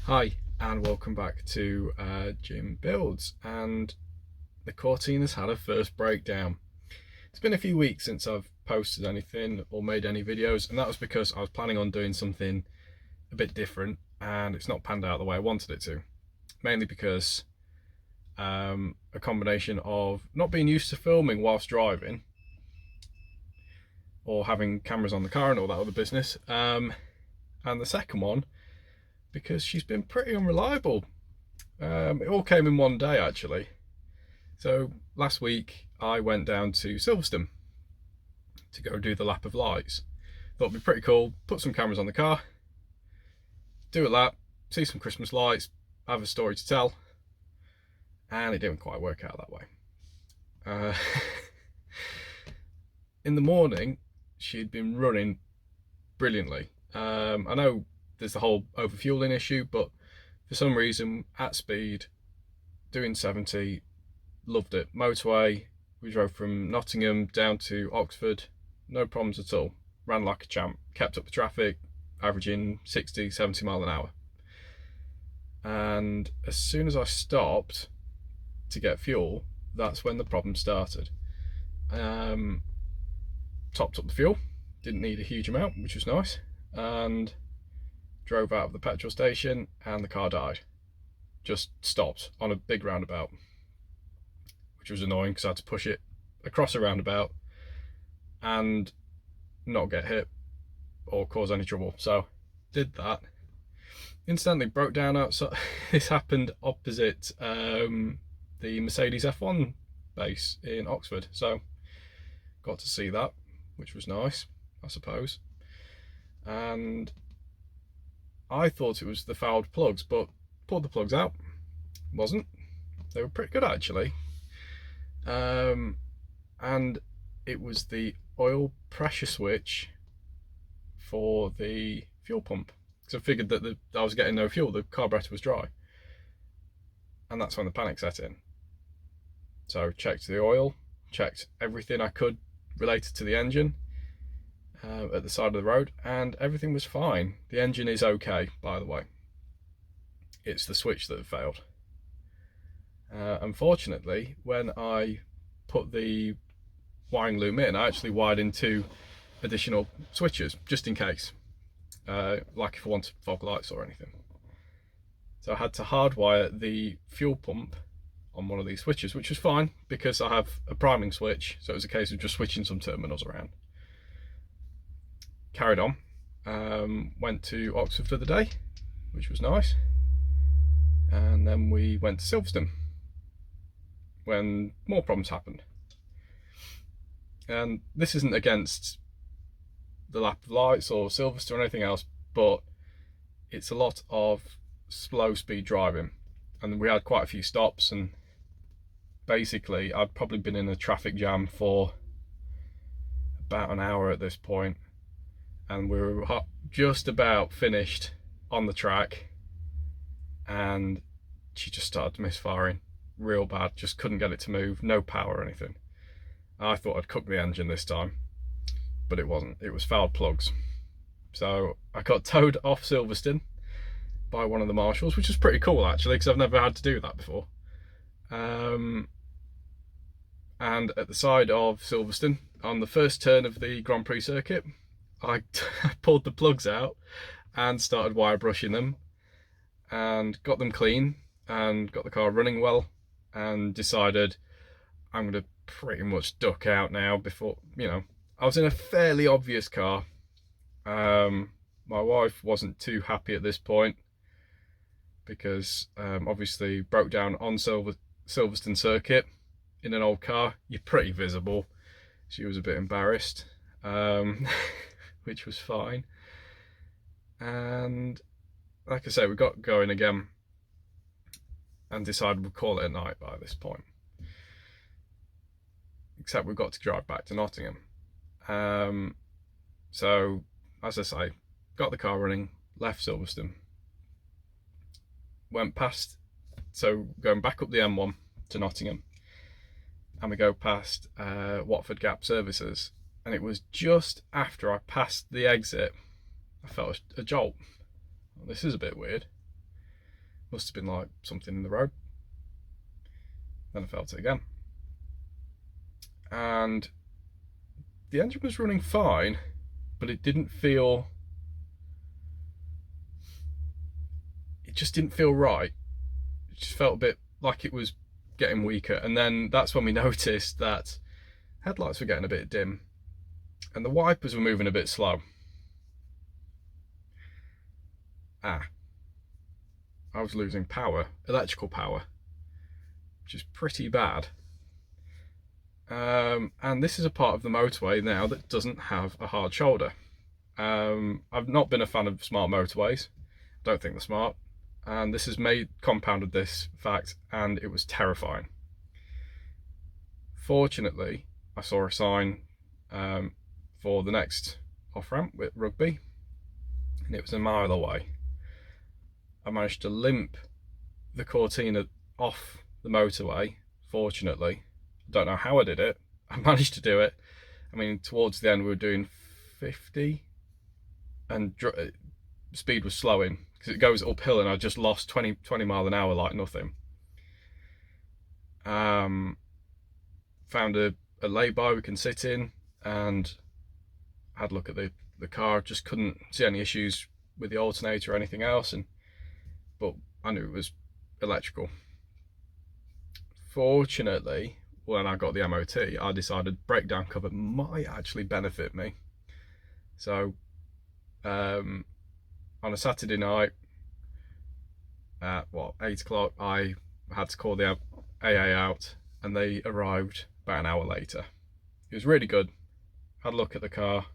Hi and welcome back to Jim Builds, and the Cortina's had a first breakdown. It's been a few weeks since I've posted anything or made any videos, and that was because I was planning on doing something a bit different and it's not panned out the way I wanted it to. Mainly because a combination of not being used to filming whilst driving or having cameras on the car and all that other business, and the second one because she's been pretty unreliable. It all came in one day actually. So last week I went down to Silverstone to go do the lap of lights. Thought it'd be pretty cool, put some cameras on the car, do a lap, see some Christmas lights, have a story to tell, and it didn't quite work out that way. In the morning she'd been running brilliantly. I know there's the whole overfueling issue, but for some reason at speed, doing 70, loved it. Motorway, we drove from Nottingham down to Oxford, no problems at all. Ran like a champ, kept up the traffic, averaging 60, 70 mile an hour. And as soon as I stopped to get fuel, that's when the problem started. Topped up the fuel, didn't need a huge amount, which was nice, and drove out of the petrol station and the car died. Just stopped on a big roundabout, which was annoying because I had to push it across a roundabout and not get hit or cause any trouble. So did that. Instantly broke down outside. This happened opposite the Mercedes F1 base in Oxford, so got to see that, which was nice, I suppose. And I thought it was the fouled plugs, but pulled the plugs out. Wasn't. They were pretty good actually. And it was the oil pressure switch for the fuel pump. Because I figured that I was getting no fuel, the carburetor was dry. And that's when the panic set in. So checked the oil, checked everything I could related to the engine at the side of the road, and everything was fine. The engine is okay, by the way. It's the switch that failed. Unfortunately, when I put the wiring loom in, I actually wired in 2 additional switches just in case, like if I wanted fog lights or anything. So I had to hardwire the fuel pump on one of these switches, which was fine because I have a priming switch, so it was a case of just switching some terminals around. Carried on, went to Oxford for the day, which was nice, and then we went to Silverstone when more problems happened. And this isn't against the lap of lights or Silverstone or anything else, but it's a lot of slow speed driving, and we had quite a few stops, and basically I'd probably been in a traffic jam for about an hour at this point, and we were just about finished on the track and she just started misfiring real bad. Just couldn't get it to move, no power or anything. I thought I'd cooked the engine this time, but it wasn't. It was fouled plugs. So I got towed off Silverstone by one of the marshals, which was pretty cool actually, because I've never had to do that before. And at the side of Silverstone, on the first turn of the Grand Prix circuit, I pulled the plugs out and started wire brushing them and got them clean and got the car running well, and decided I'm going to pretty much duck out now before, I was in a fairly obvious car. My wife wasn't too happy at this point because obviously broke down on Silverstone circuit in an old car. You're pretty visible. She was a bit embarrassed, which was fine. And like I say, we got going again and decided we'd call it a night by this point. Except we've got to drive back to Nottingham. So, as I say, got the car running, left Silverstone, went past, so going back up the M1 to Nottingham, and we go past Watford Gap Services, and it was just after I passed the exit I felt a jolt. Well, this is a bit weird. Must have been like something in the road. Then I felt it again. And the engine was running fine, but it didn't feel, it just didn't feel right. It just felt a bit like it was getting weaker. And then that's when we noticed that headlights were getting a bit dim and the wipers were moving a bit slow. I was losing power, electrical power, which is pretty bad. And this is a part of the motorway now that doesn't have a hard shoulder. I've not been a fan of smart motorways. Don't think they're smart. And this has compounded this fact, and it was terrifying. Fortunately, I saw a sign for the next off-ramp with Rugby, and it was a mile away. I managed to limp the Cortina off the motorway, fortunately. I don't know how I did it. I managed to do it. I mean, towards the end we were doing 50 and speed was slowing because it goes uphill, and I just lost 20 mile an hour like nothing. Found a lay-by we can sit in and had a look at the car. Just couldn't see any issues with the alternator or anything else, but I knew it was electrical. Fortunately, when I got the MOT, I decided breakdown cover might actually benefit me. So on a Saturday night at 8 o'clock, I had to call the AA out, and they arrived about an hour later. It was really good. Had a look at the car,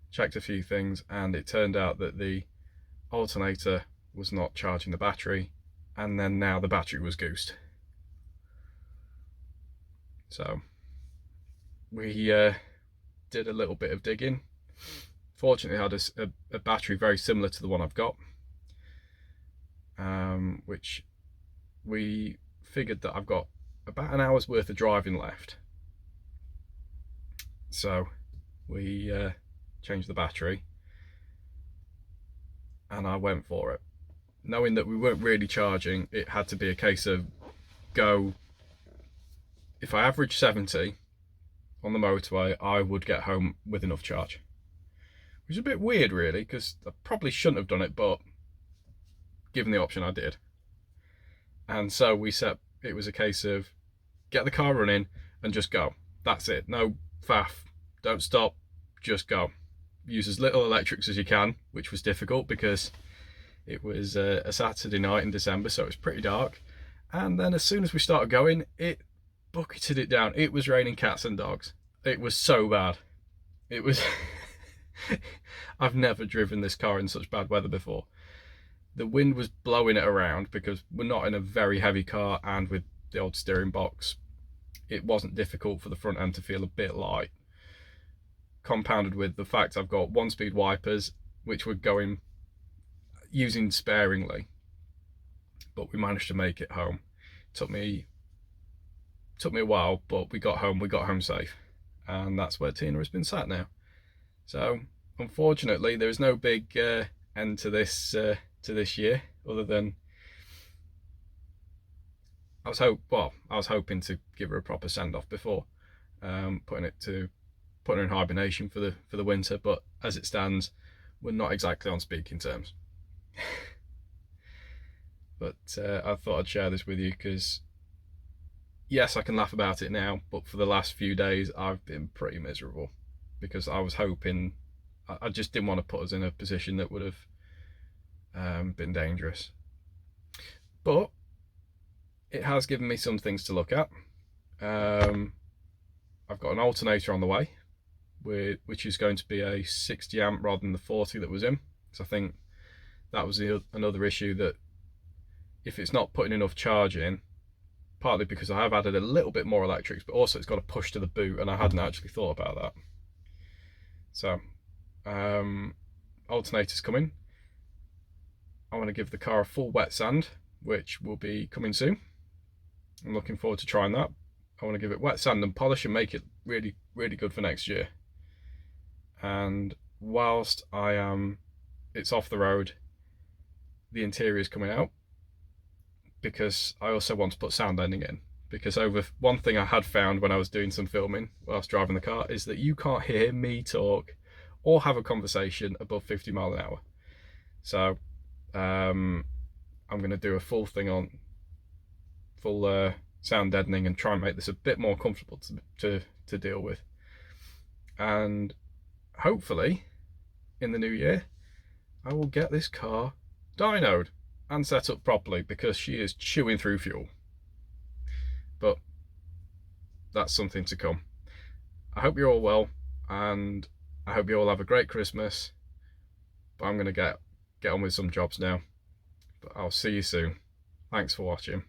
checked a few things, and it turned out that the alternator was not charging the battery, and then now the battery was goosed. So we did a little bit of digging. Fortunately, I had a battery very similar to the one I've got, which we figured that I've got about an hour's worth of driving left. So we changed the battery and I went for it, knowing that we weren't really charging. It had to be a case of if I average 70 on the motorway, I would get home with enough charge, which is a bit weird really, because I probably shouldn't have done it, but given the option I did. And so it was a case of get the car running and just go. That's it. No faff, don't stop, just go. Use as little electrics as you can, which was difficult because it was a Saturday night in December, so it was pretty dark. And then as soon as we started going, it bucketed it down. It was raining cats and dogs. It was so bad. It was I've never driven this car in such bad weather before. The wind was blowing it around because we're not in a very heavy car, and with the old steering box, it wasn't difficult for the front end to feel a bit light. Compounded with the fact I've got 1-speed wipers, which were using sparingly, but we managed to make it home. Took me a while, but we got home safe, and that's where Tina has been sat now. So unfortunately there is no big end to this year, other than I was hoping to give her a proper send-off before putting her in hibernation for the winter, but as it stands, we're not exactly on speaking terms. But I thought I'd share this with you because yes, I can laugh about it now, but for the last few days I've been pretty miserable because I was hoping, I just didn't want to put us in a position that would have been dangerous. But it has given me some things to look at. I've got an alternator on the way, which is going to be a 60 amp rather than the 40 that was in. So I think that was another issue, that if it's not putting enough charge in, partly because I have added a little bit more electrics, but also it's got to push to the boot, and I hadn't actually thought about that. So alternator's coming. I want to give the car a full wet sand, which will be coming soon. I'm looking forward to trying that. I want to give it wet sand and polish and make it really, really good for next year. And whilst it's off the road, the interiors coming out, because I also want to put sound deadening in. Because one thing I had found when I was doing some filming whilst driving the car is that you can't hear me talk or have a conversation above 50 miles an hour. So I'm going to do a full thing on full sound deadening and try and make this a bit more comfortable to deal with. And hopefully in the new year I will get this car dynoed and set up properly, because she is chewing through fuel. But that's something to come. I hope you're all well, and I hope you all have a great Christmas. But I'm going to get on with some jobs now. But I'll see you soon. Thanks for watching.